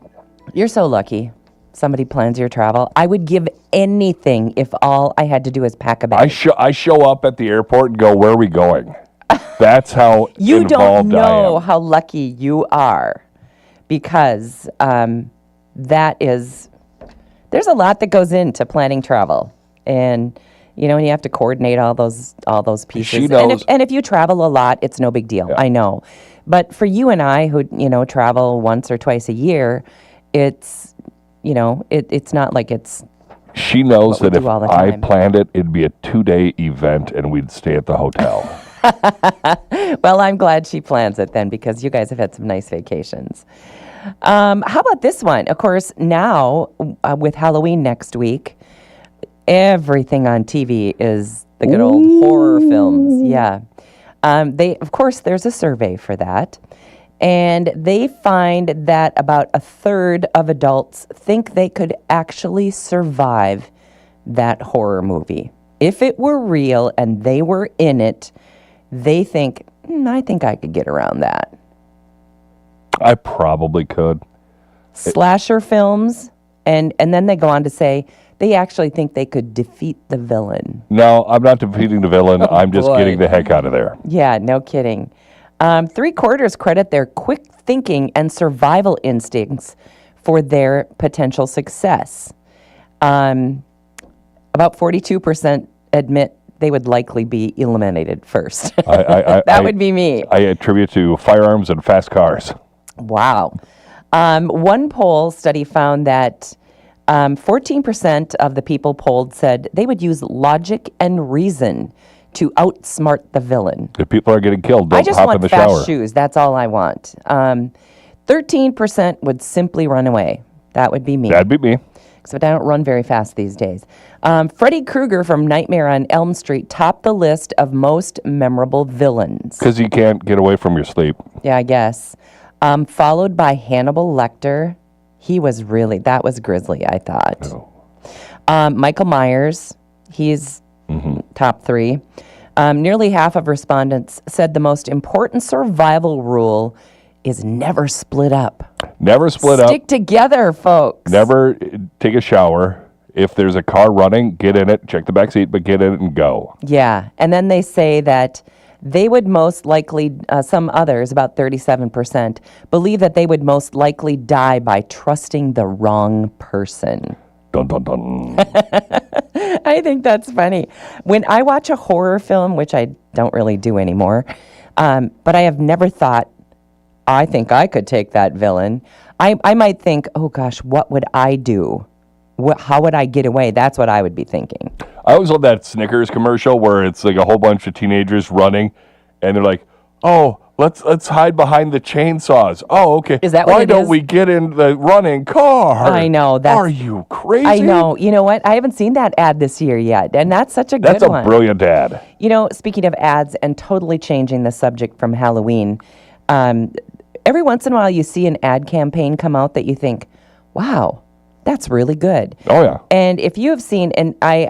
[SPEAKER 6] You're so lucky. Somebody plans your travel. I would give anything if all I had to do is pack a bag.
[SPEAKER 5] I show up at the airport and go, where are we going? That's how
[SPEAKER 6] You
[SPEAKER 5] involved
[SPEAKER 6] don't know
[SPEAKER 5] I am.
[SPEAKER 6] how lucky you are, because there's a lot that goes into planning travel, and and you have to coordinate all those pieces.
[SPEAKER 5] She knows.
[SPEAKER 6] And if you travel a lot, it's no big deal. Yeah. I know, but for you and I who travel once or twice a year, it's it's not like it's.
[SPEAKER 5] She knows that if I
[SPEAKER 6] time.
[SPEAKER 5] planned it, it'd be a 2-day event and we'd stay at the hotel.
[SPEAKER 6] Well, I'm glad she plans it then because you guys have had some nice vacations. How about this one? Of course, now with Halloween next week, everything on TV is the good old horror films. Yeah. Of course, there's a survey for that. And they find that about a third of adults think they could actually survive that horror movie. If it were real and they were in it, they think, I think I could get around that.
[SPEAKER 5] I probably could.
[SPEAKER 6] Slasher films, and then they go on to say they actually think they could defeat the villain.
[SPEAKER 5] No, I'm not defeating the villain. I'm just getting the heck out of there.
[SPEAKER 6] Yeah, no kidding. 3/4 credit their quick thinking and survival instincts for their potential success. About 42% admit they would likely be eliminated first. That would be me.
[SPEAKER 5] I attribute to firearms and fast cars.
[SPEAKER 6] Wow. One poll study found that 14% of the people polled said they would use logic and reason to outsmart the villain.
[SPEAKER 5] If people are getting killed, don't
[SPEAKER 6] I just
[SPEAKER 5] hop
[SPEAKER 6] want
[SPEAKER 5] in the
[SPEAKER 6] fast
[SPEAKER 5] shower.
[SPEAKER 6] shoes. That's all I want. 13% would simply run away. That would be me.
[SPEAKER 5] That'd be me.
[SPEAKER 6] Except I don't run very fast these days. Freddy Krueger from Nightmare on Elm Street topped the list of most memorable villains.
[SPEAKER 5] Because you can't get away from your sleep.
[SPEAKER 6] Yeah, I guess. Followed by Hannibal Lecter. That was grisly, I thought. Michael Myers, he's top 3. Nearly half of respondents said the most important survival rule is never split up.
[SPEAKER 5] Never split up.
[SPEAKER 6] Stick together, folks.
[SPEAKER 5] Never take a shower. If there's a car running, get in it, check the back seat, but get in it and go.
[SPEAKER 6] Yeah, and then they say that they would most likely, some others, about 37%, believe that they would most likely die by trusting the wrong person.
[SPEAKER 5] Dun, dun, dun.
[SPEAKER 6] I think that's funny. When I watch a horror film, which I don't really do anymore, but I have never thought, I think I could take that villain. I might think, oh gosh, what would I do? How would I get away? That's what I would be thinking.
[SPEAKER 5] I always love that Snickers commercial where it's like a whole bunch of teenagers running, and they're like, "Oh, let's hide behind the chainsaws." Oh, okay.
[SPEAKER 6] Is that
[SPEAKER 5] Why
[SPEAKER 6] what it
[SPEAKER 5] don't
[SPEAKER 6] is?
[SPEAKER 5] we get in the running car?
[SPEAKER 6] I know.
[SPEAKER 5] Are you crazy?
[SPEAKER 6] I know. You know what? I haven't seen that ad this year yet, and that's such a good
[SPEAKER 5] That's a
[SPEAKER 6] one.
[SPEAKER 5] brilliant ad.
[SPEAKER 6] You know, speaking of ads and totally changing the subject from Halloween, every once in a while you see an ad campaign come out that you think, wow, that's really good.
[SPEAKER 5] Oh, yeah.
[SPEAKER 6] And if you have seen, and I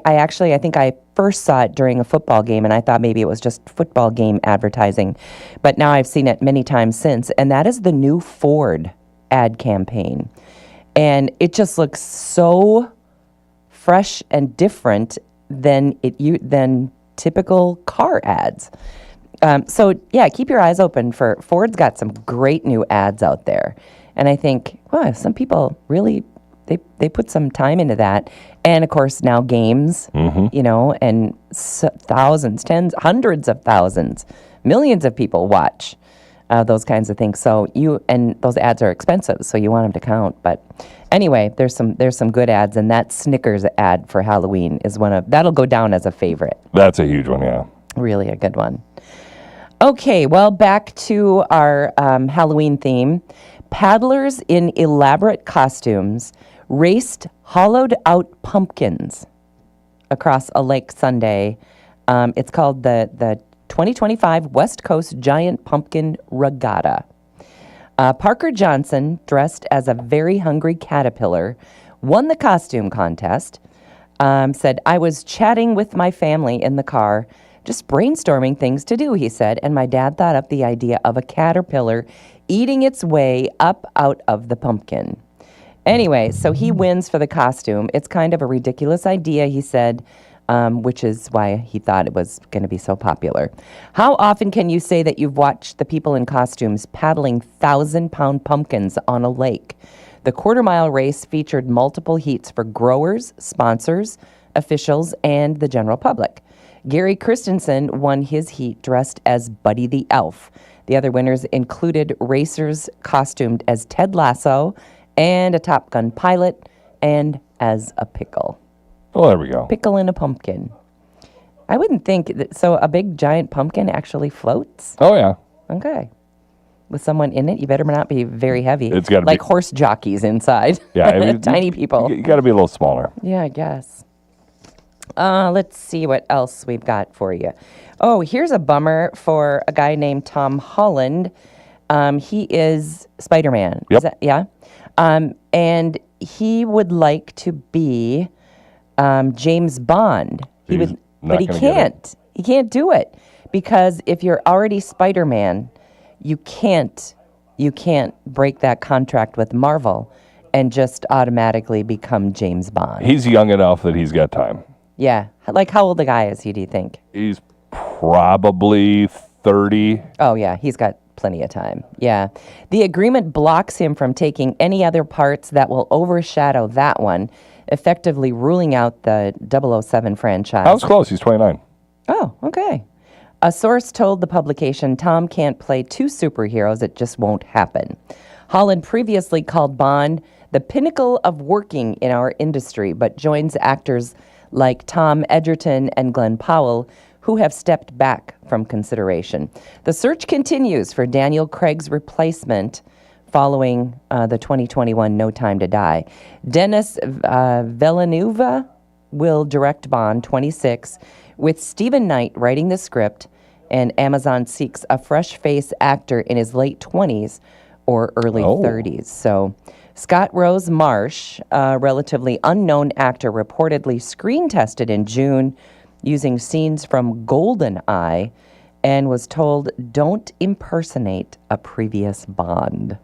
[SPEAKER 6] think I first saw it during a football game, and I thought maybe it was just football game advertising, but now I've seen it many times since, and that is the new Ford ad campaign. And it just looks so fresh and different than typical car ads. So yeah, keep your eyes open for Ford's got some great new ads out there, and I think, wow, some people really they put some time into that. And of course now games, you know, and thousands, tens, hundreds of thousands, millions of people watch those kinds of things. So and those ads are expensive, so you want them to count. But anyway, there's some good ads, and that Snickers ad for Halloween is that'll go down as a favorite.
[SPEAKER 5] That's a huge one, yeah.
[SPEAKER 6] Really a good one. Okay, well, back to our Halloween theme. Paddlers in elaborate costumes raced hollowed-out pumpkins across a lake Sunday. It's called the 2025 West Coast Giant Pumpkin Regatta. Parker Johnson, dressed as a very hungry caterpillar, won the costume contest. Said, "I was chatting with my family in the car, just brainstorming things to do," he said, "and my dad thought up the idea of a caterpillar eating its way up out of the pumpkin." Anyway, so he wins for the costume. It's kind of a ridiculous idea, he said, which is why he thought it was going to be so popular. How often can you say that you've watched the people in costumes paddling 1,000-pound pumpkins on a lake? The quarter-mile race featured multiple heats for growers, sponsors, officials, and the general public. Gary Christensen won his heat dressed as Buddy the Elf. The other winners included racers costumed as Ted Lasso and a Top Gun pilot and as a pickle.
[SPEAKER 5] Oh, there we go.
[SPEAKER 6] Pickle in a pumpkin. I wouldn't think that. So a big giant pumpkin actually floats?
[SPEAKER 5] Oh, yeah.
[SPEAKER 6] Okay. With someone in it, you better not be very heavy.
[SPEAKER 5] It's got to
[SPEAKER 6] like
[SPEAKER 5] be
[SPEAKER 6] horse jockeys inside.
[SPEAKER 5] Yeah, I mean,
[SPEAKER 6] tiny people.
[SPEAKER 5] You got to be a little smaller.
[SPEAKER 6] Yeah, I guess. Let's see what else we've got for you. Oh, here's a bummer for a guy named Tom Holland. He is Spider-Man.
[SPEAKER 5] Yep.
[SPEAKER 6] Is that, yeah. And he would like to be James Bond. But he can't. He can't do it because if you're already Spider-Man, you can't break that contract with Marvel and just automatically become James Bond.
[SPEAKER 5] He's young enough that he's got time.
[SPEAKER 6] Yeah. Like, how old a guy is he, do you think?
[SPEAKER 5] He's probably 30.
[SPEAKER 6] Oh, yeah. He's got plenty of time. Yeah. The agreement blocks him from taking any other parts that will overshadow that one, effectively ruling out the 007 franchise.
[SPEAKER 5] I was close. He's 29.
[SPEAKER 6] Oh, okay. A source told the publication Tom can't play two superheroes. It just won't happen. Holland previously called Bond the pinnacle of working in our industry, but joins actors like Tom Edgerton and Glenn Powell, who have stepped back from consideration. The search continues for Daniel Craig's replacement following the 2021 No Time to Die. Denis Villeneuve will direct Bond 26, with Stephen Knight writing the script, and Amazon seeks a fresh-face actor in his late 20s or early 30s. So Scott Rose Marsh, a relatively unknown actor, reportedly screen-tested in June using scenes from GoldenEye and was told, don't impersonate a previous Bond.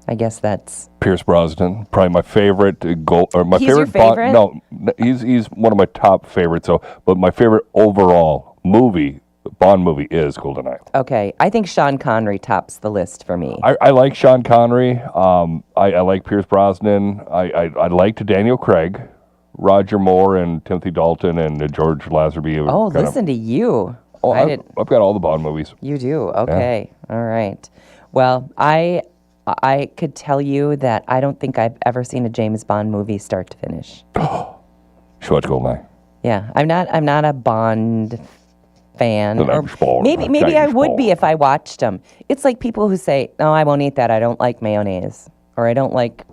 [SPEAKER 6] I guess that's...
[SPEAKER 5] Pierce Brosnan, probably my favorite.
[SPEAKER 6] He's
[SPEAKER 5] favorite
[SPEAKER 6] your favorite?
[SPEAKER 5] Bond. No, he's one of my top favorites. But my favorite overall Bond movie is GoldenEye.
[SPEAKER 6] Okay, I think Sean Connery tops the list for me.
[SPEAKER 5] I like Sean Connery. I like Pierce Brosnan. I liked Daniel Craig, Roger Moore, and Timothy Dalton, and George Lazenby.
[SPEAKER 6] Oh, listen to you.
[SPEAKER 5] I've got all the Bond movies.
[SPEAKER 6] You do? Okay. Yeah. All right. Well, I could tell you that I don't think I've ever seen a James Bond movie start to finish.
[SPEAKER 5] Should watch GoldenEye.
[SPEAKER 6] Yeah, I'm not a Bond fan. Or maybe I would be if I watched them. It's like people who say, "No, I won't eat that. I don't like mayonnaise, or I don't like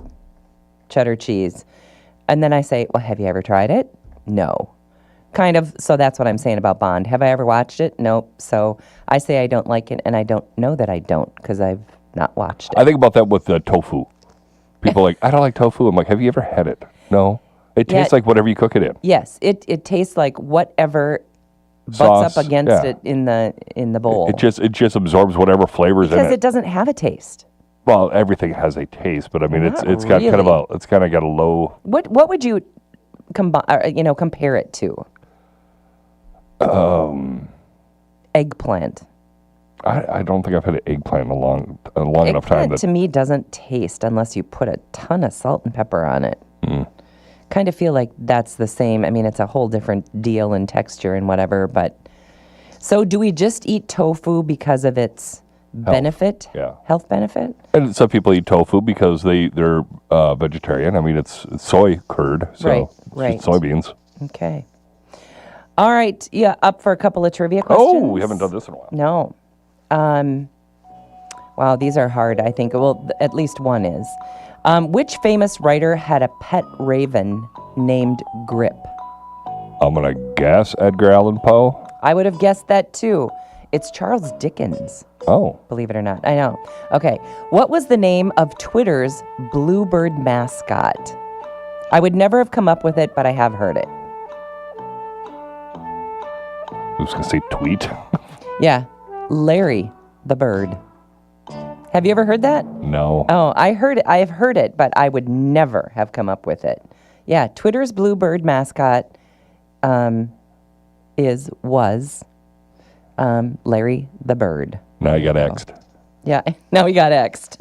[SPEAKER 6] cheddar cheese," and then I say, "Well, have you ever tried it?" No. Kind of. So that's what I'm saying about Bond. Have I ever watched it? Nope. So I say I don't like it, and I don't know that I don't because I've not watched it.
[SPEAKER 5] I think about that with tofu. People are like, I don't like tofu. I'm like, have you ever had it? No. It tastes like whatever you cook it in.
[SPEAKER 6] Yes, it tastes like whatever
[SPEAKER 5] Sauce,
[SPEAKER 6] butts up against it in the bowl.
[SPEAKER 5] It just absorbs whatever flavors in it.
[SPEAKER 6] Because it doesn't have a taste.
[SPEAKER 5] Well, everything has a taste, but I mean, it's got
[SPEAKER 6] really.
[SPEAKER 5] kind of got a low.
[SPEAKER 6] What would you compare it to? Eggplant.
[SPEAKER 5] I don't think I've had an eggplant in a long enough time.
[SPEAKER 6] Eggplant to me doesn't taste unless you put a ton of salt and pepper on it. Kind of feel like that's the same. I mean, it's a whole different deal and texture and whatever, but... So do we just eat tofu because of its benefit?
[SPEAKER 5] Yeah.
[SPEAKER 6] Health benefit?
[SPEAKER 5] And some people eat tofu because they're vegetarian. I mean, it's soy curd, so
[SPEAKER 6] right.
[SPEAKER 5] It's soybeans.
[SPEAKER 6] Okay. All right. Yeah, up for a couple of trivia questions?
[SPEAKER 5] Oh, we haven't done this in a while.
[SPEAKER 6] No. Wow, these are hard, I think. Well, at least one is. Which famous writer had a pet raven named Grip?
[SPEAKER 5] I'm going to guess Edgar Allan Poe.
[SPEAKER 6] I would have guessed that too. It's Charles Dickens.
[SPEAKER 5] Oh.
[SPEAKER 6] Believe it or not. I know. Okay. What was the name of Twitter's Bluebird mascot? I would never have come up with it, but I have heard it.
[SPEAKER 5] I was going to say tweet.
[SPEAKER 6] Yeah. Larry the bird. Have you ever heard that?
[SPEAKER 5] No.
[SPEAKER 6] Oh, I have heard it, but I would never have come up with it. Yeah, Twitter's Bluebird mascot was Larry the bird.
[SPEAKER 5] Now you got X'd.
[SPEAKER 6] Yeah, now we got X'd.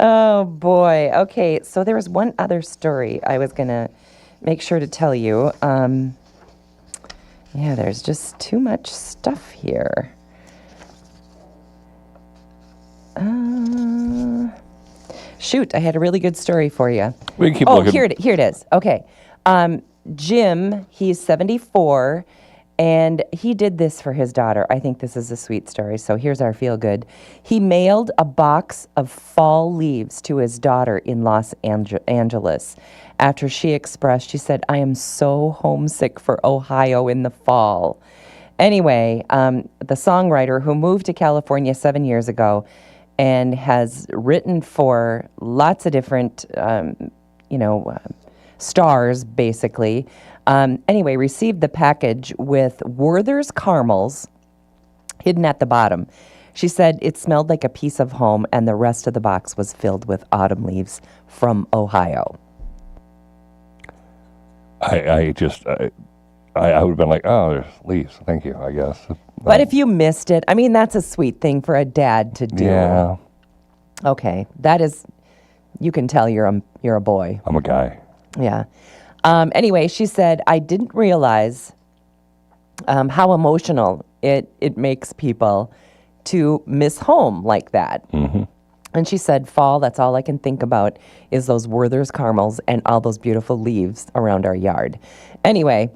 [SPEAKER 6] Oh, boy. Okay, so there was one other story I was going to make sure to tell you. Yeah, there's just too much stuff here. Shoot, I had a really good story for you.
[SPEAKER 5] We can keep looking.
[SPEAKER 6] Here it is. Okay. Jim, he's 74, and he did this for his daughter. I think this is a sweet story, so here's our feel good. He mailed a box of fall leaves to his daughter in Los Angeles after she said, I am so homesick for Ohio in the fall. Anyway, the songwriter who moved to California 7 years ago and has written for lots of different, stars, basically. Anyway, received the package with Werther's caramels hidden at the bottom. She said it smelled like a piece of home, and the rest of the box was filled with autumn leaves from Ohio.
[SPEAKER 5] I would have been like, oh, there's leaves. Thank you, I guess.
[SPEAKER 6] But if you missed it, I mean, that's a sweet thing for a dad to do.
[SPEAKER 5] Yeah.
[SPEAKER 6] Okay, that is, you can tell you're a boy.
[SPEAKER 5] I'm a guy.
[SPEAKER 6] Yeah. Anyway, she said, I didn't realize how emotional it makes people to miss home like that.
[SPEAKER 5] Mm-hmm.
[SPEAKER 6] And she said, fall, that's all I can think about is those Werther's caramels and all those beautiful leaves around our yard. Anyway,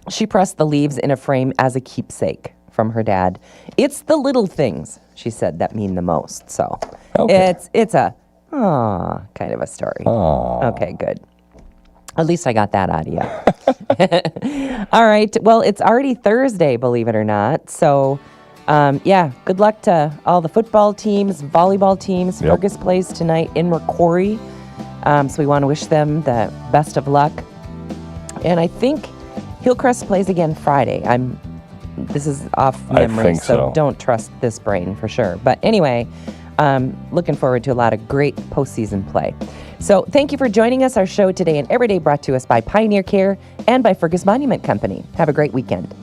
[SPEAKER 6] she pressed the leaves in a frame as a keepsake from her dad. It's the little things, she said, that mean the most. So it's a kind of a story.
[SPEAKER 5] Aww.
[SPEAKER 6] Okay, good. At least I got that out of you. All right. Well, it's already Thursday, believe it or not. So, good luck to all the football teams, volleyball teams.
[SPEAKER 5] Yep.
[SPEAKER 6] Fergus plays tonight in Macquarie. So we want to wish them the best of luck. And I think Hillcrest plays again Friday. This is off memory, so don't trust this brain for sure. But anyway, looking forward to a lot of great postseason play. So thank you for joining us. Our show today and every day brought to us by Pioneer Care and by Fergus Monument Company. Have a great weekend.